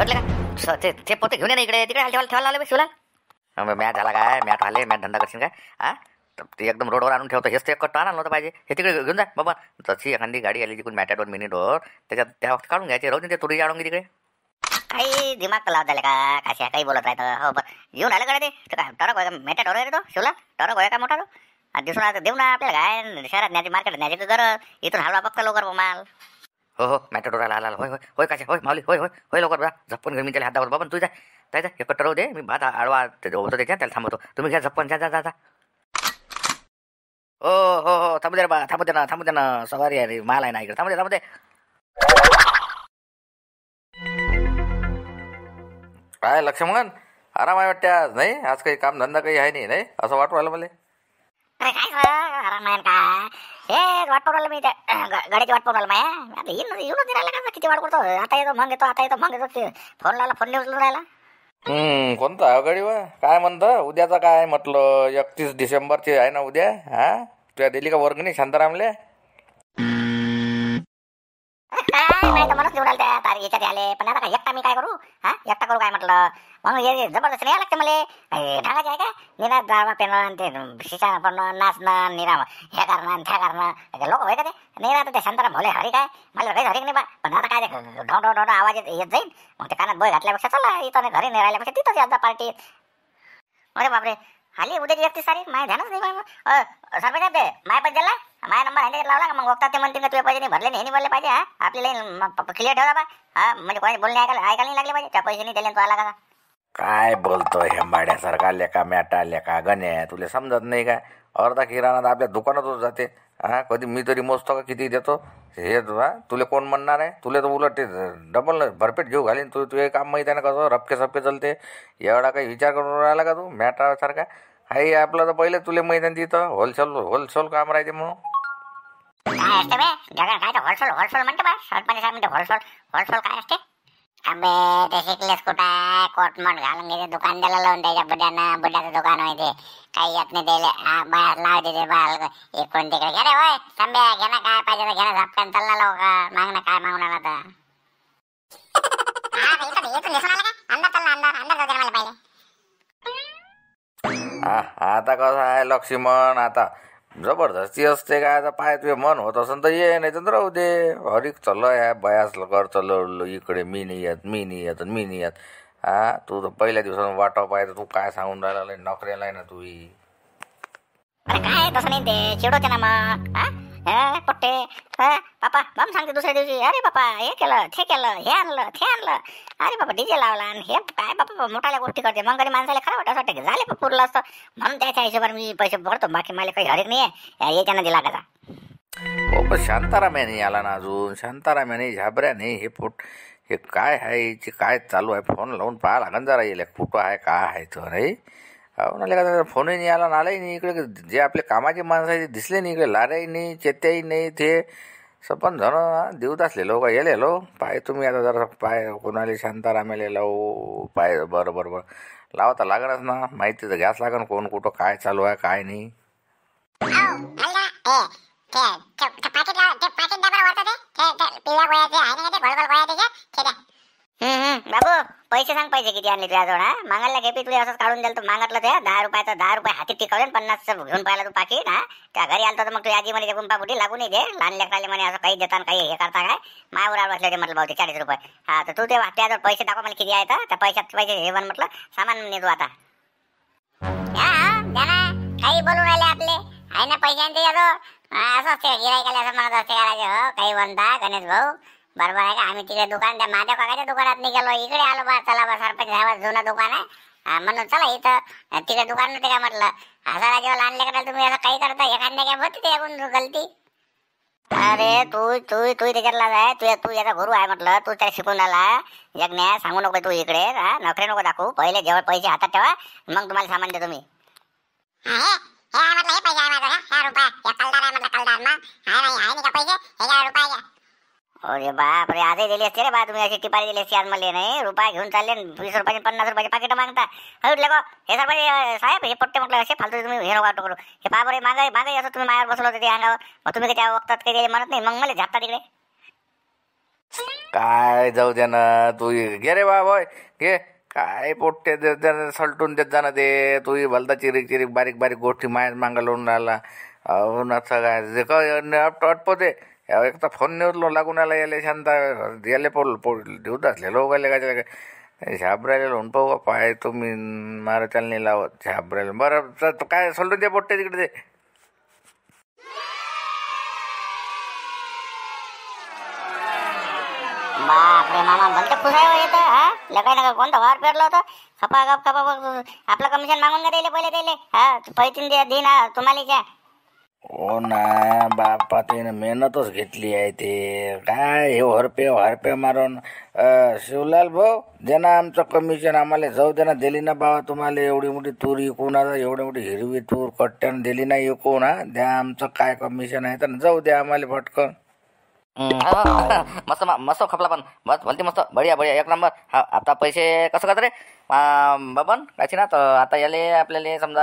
म्हटलं का ते पोते घेऊन ये ना इकडे तिकडे ठेवायला आले शिवला मॅच झाला काय मॅच आले मॅच धंदा करशील काय हा ते एकदम रोडवर आणून ठेवतो हेच ते एक कट्टा आणलं नव्हतं पाहिजे हे तिकडे घेऊन जा बाबा तशी एखादी गाडी आली तिकडून मॅटॅडोर मिनिटवर त्याच्यात त्या वक्त काढून घ्यायचे राहू दे ते तुरी आणून तिकडे काही दिमाग लावत झाले का कशा काही बोलत राहतं हो बरं येऊन आलं का ते काय टरक होय मॅटॅडोर आहे रे तो शिवला टरक होय का मोठा तो दिसून आता देऊ ना आपल्याला काय शहरात न्यायची मार्केट न्यायची गरज इथून हलवा बघता लवकर माल हो मॅटॅडोर आला होय होय होय कशा होय माऊली होय होय होय लवकर झप्पन घेऊन मी त्याला हातावर बाबा तू जायचं हे कट्टर राहू दे मी भात आडवा होतो त्याच्या त्याला थांबवतो तुम्ही घ्या झप्पन जा हो हो हो थांबू दे ना सवारी आहे रे माल आहे ना इकडे थांबू दे काय लक्ष्मण आराम आहे वाटते आज नाही आज काही काम धंदा काही आहे नाही असं वाटू राहिलं मला अरे काय आराम आहे काय हे वाट पडवलं मी त्या गाडीची वाट पडवलं माया आता येऊनच राहिला का किती वाट पडतो आता येतो मग येतो फोन लावला फोन उचलून राहिला कोणता गाडी वा काय म्हणतं उद्याचा काय म्हटलं 31 डिसेंबरची आहे ना उद्या हा तुझ्या दिली का वर्गणी शांतारामले काय नाही तर म्हणून निवडाल त्या तारीख आले पण आता काय एकटा मी काय करू हा एकटा करू काय म्हटलं मग हे जबरदस्त नाही लागते मला ढांगाचे आहे का निरा दावा पेणं ते शिचा पडणं नाचणं निरा हे करणं त्या करणं लोक होय का ते नाही राहतं ते शांताराम भोले हरी काय मला काही हरी नाही बा पण आता काय ते ढोंढ आवाज येत जाईल मग ते कानात बोय घातल्यापेक्षा चला इथं घरी नाही राहिल्यापेक्षा तिथंच याचा पार्टीत अरे बापरे आली उद्याची 31 तारीख माझ्या ध्यानच नाही सरपंच ते माझ्या पैसे दिला माझा नंबर हँडल लावला का मग बघता ते म्हणतील का तुझे पैसे नाही भरले नाही भरले पाहिजे हा आपल्याला क्लिअर ठेवला बा हा म्हणजे कोणी बोलणे ऐकायला नाही लागले पाहिजे त्या पैसे नाही दिले तो आला का काय बोलतो हेंबाड्यासारखा लेका मॅटा लेका गण्या तुला समजत नाही काय अर्धा किराणा आपल्या दुकानातच जाते हा कधी मी तरी मोजतो का किती देतो हे तुला कोण म्हणणार आहे तुला तर उलट ते डबल भरपेट घेऊ घालीन तुझे काम माहीत आहे ना कसं रपके सपके चलते एवढा काही विचार करून राहिला का तू मॅटासारखा हाई आपलं तर पहिले तुला माहीत आहे तिथं होलसेल काम राहते म्हणून काय असते बे जगा काय होलसेल म्हणते बा सरपंच साहेब म्हणते होलसेल काय असते अबे ते शिकलेस कुठं कोटमोट घालून घे दुकान द्यायला लावून त्याच्या बुड्याचं दुकान होय ते काही येत नाही त्याला बाहेर लाव देते बाल इकडून तिकडे घे रे होय थांब्या घे ना काय पाहिजे तर घे ना झपक्यान चालला लवकर माग ना काय मागून आला तर आता कसं आहे लक्ष्मण आता जबरदस्ती असते काय आता पाय तुझे मन होत असेल तर ये नाही तर राहू दे हरिक चाललं या बयास कर चाललो इकडे मी नाही येत हा तू तर पहिल्या दिवसानं वाटाव पाहिजे तू काय सांगून राहिला नोकरीला आहे ना तू काय तसं नाही ते चिडवते ना मग पट्टे पापा मग सांगते दुसऱ्या दिवशी अरे बापा हे केलं हे आणलं अरे बाबा डीजे लावला आणि हे काय बापा मोठाल्या गोष्टी करते मग कधी माणसाला खरं वाटत असं झाले पुरलं असतं म्हणून त्याच्या हिशोबाने मी पैसे भरतो बाकी मला काही हरेक नाही आहे याच्यानं दिला का हो पण शांताराम्याने आला ना अजून शांताराम्याने झाबऱ्याने हे काय आहे काय चालू आहे फोन लावून पाहा लागन जरा येईल कुठं आहे काय आहे तर नाही हो ना का फोनही नाही आला नालाही नाही इकडे जे आपले कामाचे माणसं आहे ते दिसले नाही इकडे लाऱ्याही नाही चेत्याही नाही ते सपन जण देऊत असले लोक येले लो पाय तुम्ही आता जरा पाय कोणाला शांतारामेला लावू पाय बरं लावता लागणच ना माहिती तर घ्यास लागन कोण कुठं काय चालू आहे काय नाही बाबू पैसे सांग पैसे किती आणले तुझ्याजवळ हा मागायला घेपी तुला असंच काढून द्याल तर मागितलं ते 10 रुपये हाती टिकवले 50 घेऊन पाहिला तू पाकिट हा त्या घरी आलतो तर मग तुझ्या आजी मध्ये गुंपा बुटी लागू नाही दे लहान लेकराले म्हणे असं काही देता काही हे करता काय मायावर बसले ते म्हटलं भाऊ ते 40 रुपये हा तर तू ते त्याजवळ पैसे दाखव मला किती आहेत त्या पैशात पैसे हे बन म्हटलं सामान नेतो आता काही बोलून राहिले आपले आहे ना पैशांचे असं असते गिरायकाला असं म्हणत असते करायचं काही म्हणता गणेश भाऊ बरोबर आहे का आम्ही तिकडे दुकान त्या माझ्या काकाच्या दुकानात नाही गेलो इकडे आलो बा चला बा सरपंच साहेब जुनं दुकान आहे म्हणून चला इथं तिकडे दुकान नव्हते का म्हटलं असं जेव्हा लहान लेकराला तुम्ही असं काही करता एखाद्या काय होती ते गलती अरे तू त्याच्यातला आहे तू याचा गुरु आहे म्हटलं तू त्याला शिकून आला जगण्या सांगू नको तू इकडे नोकरी नको दाखवू पहिले जेव्हा पैसे हातात ठेवा मग तुम्हाला सामान देतो मी अरे बाप रे आजही दिली असते रे बा तुम्ही अशी टिपारी दिली असते आज मला नाही रुपये घेऊन चालले 20 रुपयाचे 50 रुपयाचे पाकिट मागता हटले गो हे सरपंच साहेब हे पट्टे म्हटलं असे फालतू तुम्ही हे नको करू हे पा बरे मागाई असं तुम्ही मायावर बसवलं होतं ते अंगावर मग तुम्ही त्या वक्तात काही म्हणत नाही मग मला झापता तिकडे काय जाऊ दे ना तू घे रे बा होय घे. काय पोट्टे सलटून देत जाणं ते तू भलता चिरीक चिरीक बारीक बारीक गोष्टी माया मागं लावून राहिला. अहो नसं काय जे काय अटपते एक तर फोन नेऊन लागून आला याले शांता याले देऊत असले लोक आले काय झाबरायला लोन पाहू पाय तुम्ही मारा चालणी लावत झाबरायला बरं काय सलटून दे पोट्टे तिकडे ते. बापरे मामा भलते खुश आहे येत हा लकाय नका कोणता वार पेरला होता खपा गप खपा आपलं कमिशन मागून का द्यायले पहिले द्यायले हा पैसे दे ना तुम्हाला क्या. हो ना बापा त्याने मेहनतच घेतली आहे ते काय हे हरपे मारून शिवलाल भाऊ दे ना आमचं कमिशन आम्हाला जाऊ दे ना दिली ना बाबा तुम्हाला एवढी मोठी तूर इकून आता एवढी मोठी हिरवी तूर कट्ट्यानं दिली ना इकून हा द्या आमचं काय कमिशन आहे तर जाऊ द्या आम्हाला फटकन. मस्त मस्त खपला पण बस भलती मस्त बढिया बढिया एक नंबर. हा आता पैसे कसं करत रे बबन काची ना तर आता याले आपल्याला समजा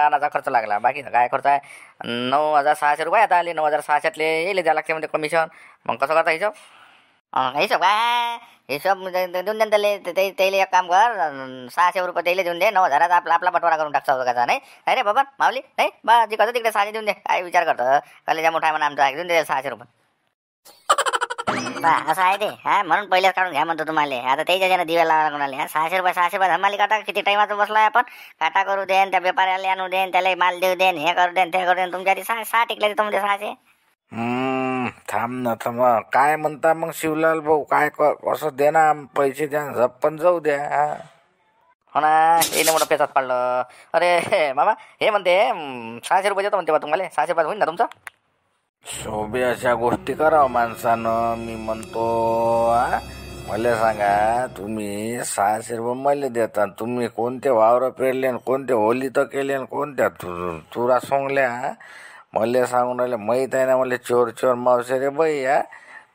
आणाचा खर्च लागला बाकी काय खर्च आहे 9,600 रुपये आता आले 9,600तले येईल द्या लागते म्हणजे कमिशन. मग कसं करता हिशोब हिशोब काय हिशोब देऊन दे त्याला एक काम कर 600 रुपये त्याला देऊन दे 9,000 आपला आपला बटवारा करून टाकचा का नाही नाही रे बाबा माऊली नाही बा जे करतो तिकडे 600 देऊन दे काय विचार करतं कलेजा मोठा आहे म्हणा आमचा देऊन दे 600 रुपये. असं आहे ते हा म्हणून पहिलेच काढून घ्या म्हणतो तुम्हाला आता त्याच्या ज्यानं दिव्या लावा लागून आले 600 रुपये धमाली काटा किती टाइमाचं बसलाय आपण काटा करू देन त्या व्यापाऱ्याला आणू देन त्याला माल देऊ देन हे करू देन ते करू देन तुमच्या आधी 6 टिकले देतो म्हणजे 600. थांब ना थांब काय म्हणता मग शिवलाल भाऊ काय असं दे ना पैसे द्या झप्पन जाऊ द्या. हो ना हे मोठं पेचात पडलं अरे मामा हे म्हणते 600 रुपये देतो म्हणते बा तुम्हाला 600 रुपयात होईल ना तुमचं. शोभे अशा गोष्टी करावं माणसानं मी म्हणतो मला सांगा तुम्ही 600 रुपये मला देता तुम्ही कोणते वावर पेरले कोणते होली तर केले कोणत्या तुरा सोंगल्या मला सांगून राहिले माहीत आहे ना मला चोर मावसे रे बाई या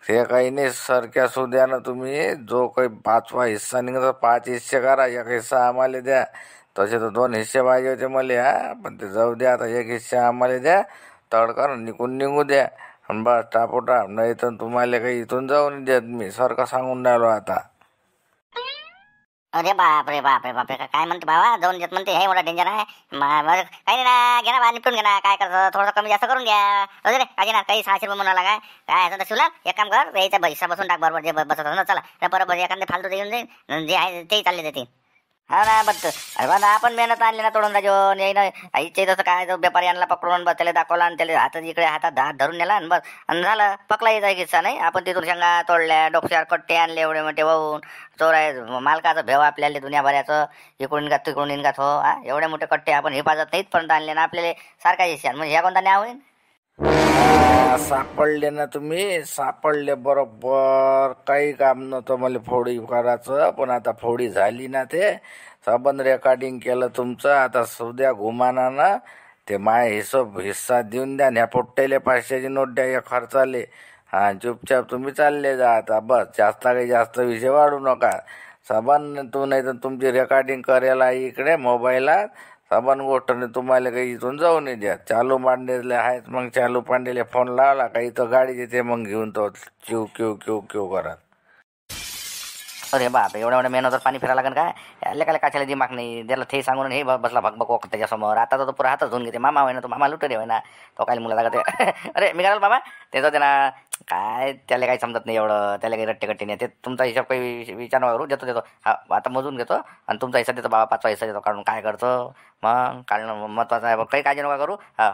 ते काही नाही सरक्या सुद्या ना तुम्ही जो काही 5वा हिस्सा निघतो 5 हिस्से करा एक हिस्सा आम्हाला द्या तसे तर 2 हिस्से पाहिजे होते मला पण ते जाऊ द्या आता एक हिस्सा आम्हाला द्या तडकर निघू द्या आणि बस टापोटाप नाही तर तुम्हाला काही इथून जाऊन देत मी सारखं सांगून राहिलो आता. अरे बापरे काय म्हणते बाबा जाऊन देत म्हणते हे मोठा डेंजर आहे काही नाही ना घे ना बा निपटून घे ना काय करतं थोडंसं कमी जास्त करून घ्या रे काय ना काही 600 रुपये म्हणाला काय असं तर शिवला एक काम कर याचा हिस्सा बसून टाक बरोबर जे बसत ना चला बरोबर एखादे फालतू येऊन जाईल जे आहे ते चालले देते. हा ना बघ अरे बा आपण मेहनत आणली ना तोडून राजो येई ना आईचे तसं काय व्यापारी आणला पकडून बस त्याला दाखवला आणि त्याला हातात इकडे हातात धरून नेला आणि बस आणि झालं पकला यायचा किस्सा नाही आपण तिथून शेंगा तोडल्या डोक्यावर कट्टे आणले एवढे मोठे वाहून चोर आहे मालकाचं भेव आपल्याला दुनियाभराचं इकडून निघात तिकडून निघात हो हा एवढे मोठे कट्टे आपण हिफाजत नाहीत पर्यंत आणले ना आपल्याला सारखा हिस्सा म्हणजे ह्या कोणता न्याय होईल. सापडले ना तुम्ही सापडले बरोबर काही काम नव्हतं मला फोडी करायचं पण आता फोडी झाली ना ते सबंध रेकॉर्डिंग केलं तुमचं आता सुद्या घुमाना ना ते माय हिस्सा देऊन द्या ह्या पोट्टेले 500ची नोट द्या या खर्चाले हां चुपचाप तुम्ही चालले जा आता बस जास्त विषय वाढू नका सबन तू नाही तर तुमची रेकॉर्डिंग करायला इकडे मोबाईलात सबन गोष्टने तुम्हाला काही इथून जाऊ नाही द्या. चालू पांडेले आहेत मग चालू पांडेले फोन लावला काही तर गाडी देते मग घेऊन तो क्यू करत. अरे बाप एवढ्या मेहनत पाणी फिरायला लागेल काय याला काय काचायला दिमाग नाही त्याला ते सांगून हे बसला भगभग त्याच्यासमोर आता तो पुरा हातच धुवून घेते मामा होय ना तो मामा लुटे होय ना तो काय मुला लागते अरे मी काय बाबा त्याचं ते ना काय त्याला काही समजत नाही एवढं त्याला काही रट्टे नाही ते तुमचा हिशोब काही विचार करू देतो हा आता मोजून घेतो आणि तुमचा हिस्सा देतो बाबा 5वा हिस्सा देतो काढून काय करतो मग काढणं महत्वाचं आहे काही काळजी नका करू. हा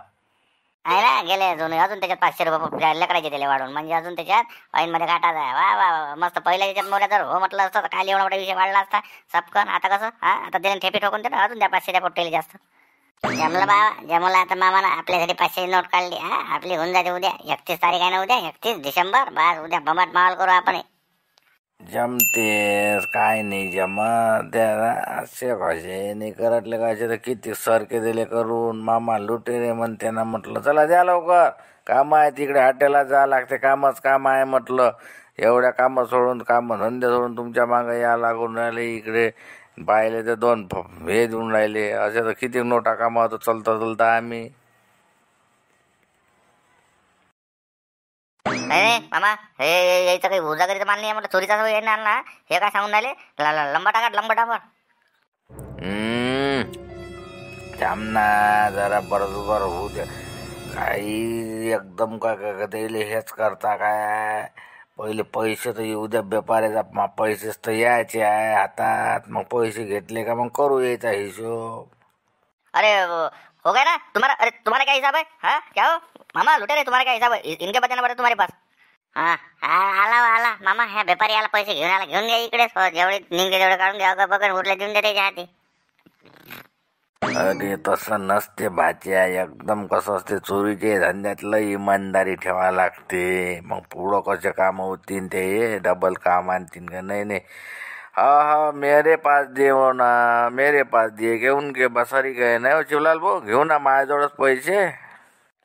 आहे ना गेले अजून त्याच्यात 500 रुपये लेकरायचे त्याला वाढून म्हणजे अजून त्याच्यात ऑइनमध्ये घाटाचा आहे वा मस्त पहिल्या त्याच्यात मोऱ्या जर हो म्हटलं असतं तर काय एवढा मोठा विषय वाढला असता सपकन आता कसं हा आता त्याने ठेपी ठोकून दे अजून द्या 500 द्या पोट्टेले जास्त जमलं बाबा जमलं आता मामाला आपल्यासाठी 500 नोट काढली हा आपली होऊन जाते उद्या 31 तारीख आहे ना उद्या 31 डिसेंबर बस उद्या बमाट माहोल करू आपण. जमते काय नाही जमत द्या असे कसे नाही करतले कसे तर किती सारखे दिले करून मामा लुटे रे म्हणते ना म्हटलं चला द्या लवकर काम आहे तिकडे हॉटेलला जा लागते कामच काम आहे म्हटलं एवढ्या कामं सोडून धंदे सोडून तुमच्या मागं या लागून राहिले इकडे पाहिले ते 2 हे देऊन राहिले असे तर किती नोटा कामा होतं चलता आम्ही. नाही मामा हे यायचं काही उजागरीचं माल नाही म्हटलं चोरीचा आहे ना हे काय सांगून राहिले लंबा टाका लंबा टाका थांब ना जरा बरोबर होऊ द्या काही एकदम काय त्याला हेच करता काय पहिले पैसे तर येऊ द्या व्यापाऱ्याचा पैसेच तर यायचे आहे हातात मग पैसे घेतले का मग करू यायचा हिशोब अरे हो गया ना तुम्हारा अरे तुम्हारा क्या हिसाब है हाँ क्या हो मामा लुटेरे तुम्हारा क्या हिसाब है इनके बचाना पड़े तुम्हारे पास हा आला मामा ह्या व्यापारी आला पैसे घेऊन घ्या इकडे जेवढे निघले तेवढे काढून घ्या अगं बघ उरले देऊन दे त्याच्या हाती अरे तसं नसते भाच्या एकदम कसं असते चोरीचे धंद्यात लय इमानदारी ठेवा लागते मग पुढं कसे काम होतील ते डबल काम आणतील का नाही हा मेरे पास दे हो ना मेरे पास दिए के उनके बसारी गए नाही हो शिवलाल भाऊ घेऊ ना माझ्याजवळच पैसे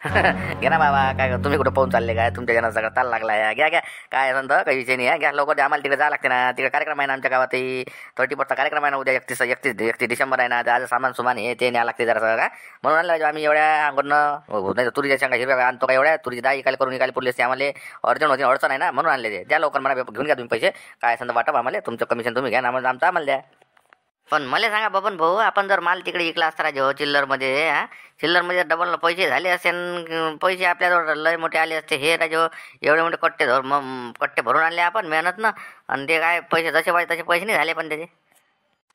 घ्या ना बाबा काय तुम्ही कुठं पाहून चालले काय तुमच्या जनात सगळं ताल लागला आहे घ्या काय म्हणतं काही विषय नाही घ्या लवकर आम्हाला तिकडे जावं लागते ना तिकडे कार्यक्रम आहे ना आमच्या गावातही 30 कार्यक्रम आहे ना उद्या 31 डिसेंबर आहे ना आज सामान हे ते न्यावं लागते जरा सगळं का म्हणून आणलं आम्ही एवढ्या अंगोनं नाही तर तुरीच्या शेंगा हिरव्या आणतो का एवढ्या तुरीची डाळ इकायला करून इकायला पुरली असते आम्हाला अर्जंट होती अडचण आहे ना म्हणून आणले ते द्या लवकर मला घेऊन घ्या तुम्ही पैसे काय समजा वाटप आम्हाला तुमचं कमिशन तुम्ही घ्या ना आमचं आम्हाला द्या पण मला सांगा बबन भाऊ आपण जर माल तिकडे विकला असता राजो चिल्लरमध्ये चिल्लरमध्ये डबल पैसे झाले असते पैसे आपल्याजवळ लय मोठे आले असते हे राजो एवढे मोठे कट्टे भरून आणले आपण मेहनत ना आणि ते काय पैसे जसे पाहिजे तसे पैसे नाही झाले पण त्याचे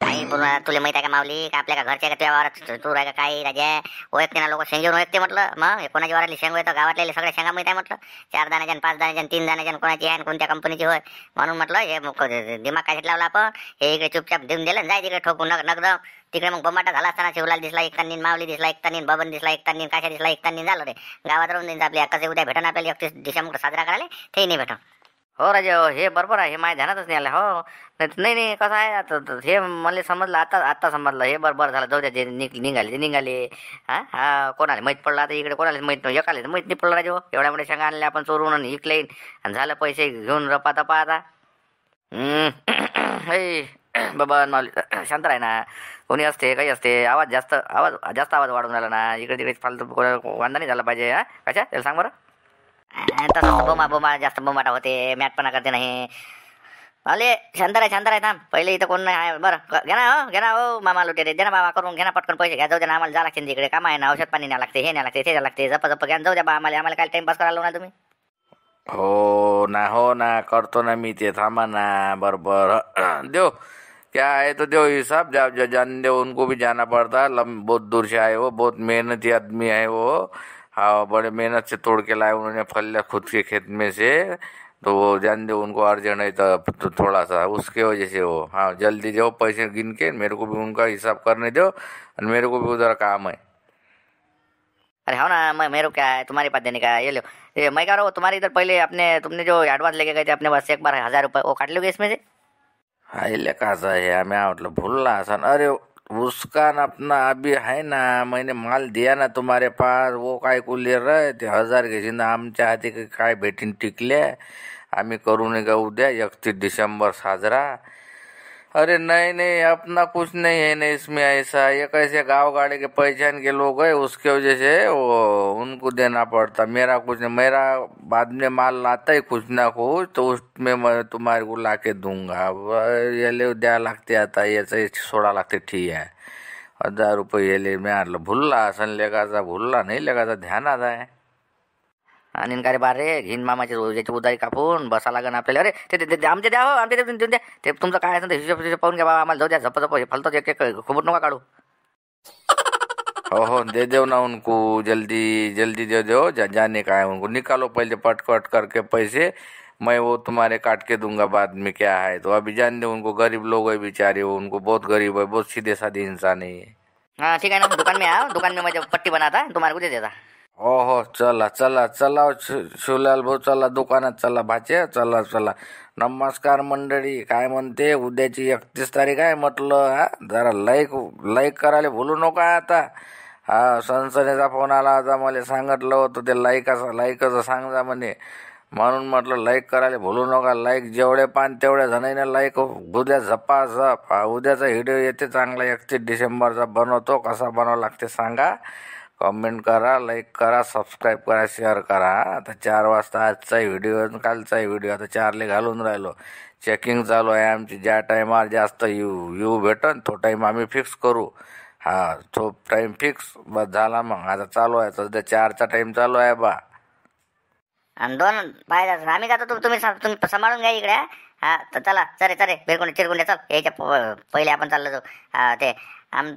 काही पूर्ण तुला माहित आहे का माऊली का आपल्या घरच्या का तुझ्या तू राय का काही राजा ओळखते ना लोक शेंगेवर ओळखते म्हटलं मग कोणाच्या वरातली शेंग येतं गावातले सगळ्या शेंगा माहित आहे म्हटलं 4 दाण्याच्या 5 दाण्याच्या 3 दाण्याच्या कोणाची आहे कोणत्या कंपनीची होय म्हणून म्हटलं हे दिमाग काय लावला आपण हे इकडे चुपचाप देऊन दिलं जाय तिकडे ठोकून नगद तिकडे मग बमाटा झाला असताना शिवलाल दिसला एकतानी माऊली दिसला एकतानी बबन दिसला एकतानी काशा दिसला एकतानी झालं रे गावात राहून जाईल आपल्या कसे उद्या भेटून आपल्याला 31 डिसेंबर साजरा करायला ते नाही भेटून हो राजा हे बरोबर आहे हे माझ्या ध्यानातच नाही आलं हो नाही कसं आहे आता हे मला समजलं आता समजलं हे बरोबर झालं जाऊ द्या जे निघाले ते निघाले हा कोणाला माहीत पडलं आता इकडे कोणाला माहीत नाही एकाला माहीत नाही पडलं राजा एवढ्या मोठ्या शेंगा आणल्या आपण चोरून आणि इकले आणि झालं पैसे घेऊन रपा तपा आता बाबा माऊली शांत राही ना कोणी असते काही असते जास्त आवाज वाढून राहिला ना इकडे तिकडे फालतू वांदा नाही झाला पाहिजे कशा त्याला सांग बरं तसं बोमा जास्त बोमाटा होते मॅटपणा करते नाही आले शांत राय थांब पहिले इथं कोण नाही आहे बरं घ्या ना हो मामा लुटे रे दे ना मामा करून घ्या ना पटकन पैसे घ्या जाऊ द्या ना आम्हाला जा लागते तिकडे काम आहे ना औषध पाणी न्या लागते हे न्या लागते ते लागते जप घ्या जाऊ द्या बा आम्हाला काय टाइमपास करायला ना तुम्ही हो ना करतो ना मी ते थांबा ना बरोबर दो क्या है तो दो हिसाब जाओ जान दो उनको भी जाना पड़ता बहुत दूर से आए वो बहुत मेहनती आदमी है वो हाँ बड़े मेहनत से तोड़ के लाए उन्होंने फल खुद के खेत में से तो वो जान दो उनको अर्जेंट है तो थोड़ा सा उसके वजह से वो हाँ जल्दी दो पैसे गिन के मेरे को भी उनका हिसाब करने दो और मेरे को भी उधर काम है अरे हो ना मेरे को क्या है तुम्हारे पास देने का ये लो ये मैं कह रहा हूँ तुम्हारे इधर पहले तुमने जो एडवांस लेके गए थे अपने पास एक बार 1000 रुपये वो काट लोगे इसमें से हाँ ये कसा है मैं मतलब भूल रहा सन अरे उसका न अपना अभी है ना मैंने माल दिया ना तुम्हारे पास वो काय को ले रहे थे 1000 घेशील ना आमच्या हाती काय भेटीन टिकले आम्ही करू नये का उद्या 31 डिसेंबर साजरा अरे नहीं अपना कुछ नहीं है ना इसमें ऐसा ये कैसे गाँव गाड़ी के पहचान के लोग हैं उसके वजह से वो उनको देना पड़ता मेरा कुछ नहीं मेरा बाद में माल लाता ही कुछ ना कुछ तो उसमें मैं तुम्हारे को ला के दूंगा ये ले द्या लागते आता याचं 16 लागते ठीक आहे 1000 रुपये ये ले मैं भुलला असन लेगाचा भुलला नाही लेगाचा ध्यानात आहे आणि काय बारे घेईन मामाची रोजाची उदारी कापून बसा लागन आपल्याला अरे ते आमचे द्या हो आमचे देऊन द्या ते तुमचं काय असेल ते हिशोब पाहून घ्या बाबा आम्हाला जाऊ द्या झप फालतो एक खुबट नका काढू हो दे दो ना उनको जल्दी दे दो जाने का है उनको निकालो पहले पट करके पैसे मैं वो तुम्हारे काट के दूंगा बाद में क्या है तो अभी जान दो उनको गरीब लोग है बेचारे उनको बहुत गरीब है बहुत सीधे साधे इंसान है हाँ ठीक है ना दुकान में आओ दुकान में मैं जब पट्टी बनाता तुम्हारे को दे देता हो चला शिवलाल भाऊ चला दुकानात चला भाचे चला नमस्कार मंडळी काय म्हणते उद्याची 31 तारीख आहे म्हटलं जरा लाईक करायला भूलू नका आता संसदेचा फोन आला होता मला सांगितलं होतं ते लाईकचं सांगा म्हणे म्हणून म्हटलं लाईक करायला भूलू नका लाईक जेवढे पान तेवढ्या जणांना लाईक उद्या झपाझप उद्याचा व्हिडिओ येते चांगला 31 डिसेंबरचा बनवतो कसा बनावं लागते सांगा कमेंट करा, लाईक करा, सबस्क्राईब करा, शेअर करा. आता 4 वाजता आजचाही व्हिडिओ कालचाही व्हिडिओ आता 4ले घालून राहिलो. चेकिंग चालू आहे आमची. ज्या टायमावर जास्त येऊ भेटन तो टाईम आम्ही फिक्स करू. हा तो टाईम फिक्स बस झाला. मग आता चालू आहे सध्या 4चा टाईम चालू आहे बा. आणि 2 पाहिजे आम्ही जातो. तुम्ही सांभाळून घ्या इकडे. हा तर चला चरे चिरकुंडे चल यायच्या पहिले आपण चाललो जाऊ. हा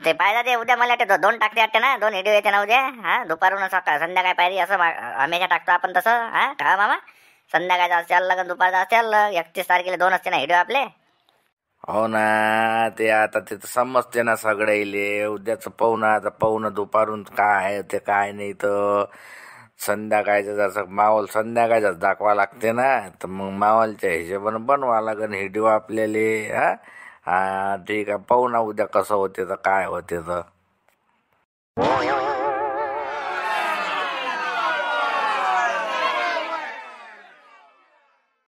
ते पाहिजे ते उद्या मला वाटते 2 टाकते वाटते ना. 2 व्हिडिओ येते ना उद्या. हा दुपारून सकाळ संध्याकाळ पाहिजे असं हमेशा टाकतो आपण तसं. हा का मामा संध्याकाळचं असं चाललं का दुपारचं असं चाललं. 31 तारखेला 2 असते ना व्हिडिओ आपले. हो ना ते आता ते समजते ना सगळ्याले. उद्याचं पाहुणं आता पाहुणं दुपारून काय आहे ते काय नाही तर संध्याकाळचं जसं माहोल संध्याकाळचाच दाखवा लागते ना. तर मग माहोलच्या हिशोबानं बनवा लागेल व्हिडिओ आपल्याला. हा ठीक आहे पाहू ना उद्या कसं होते तर काय होते तर.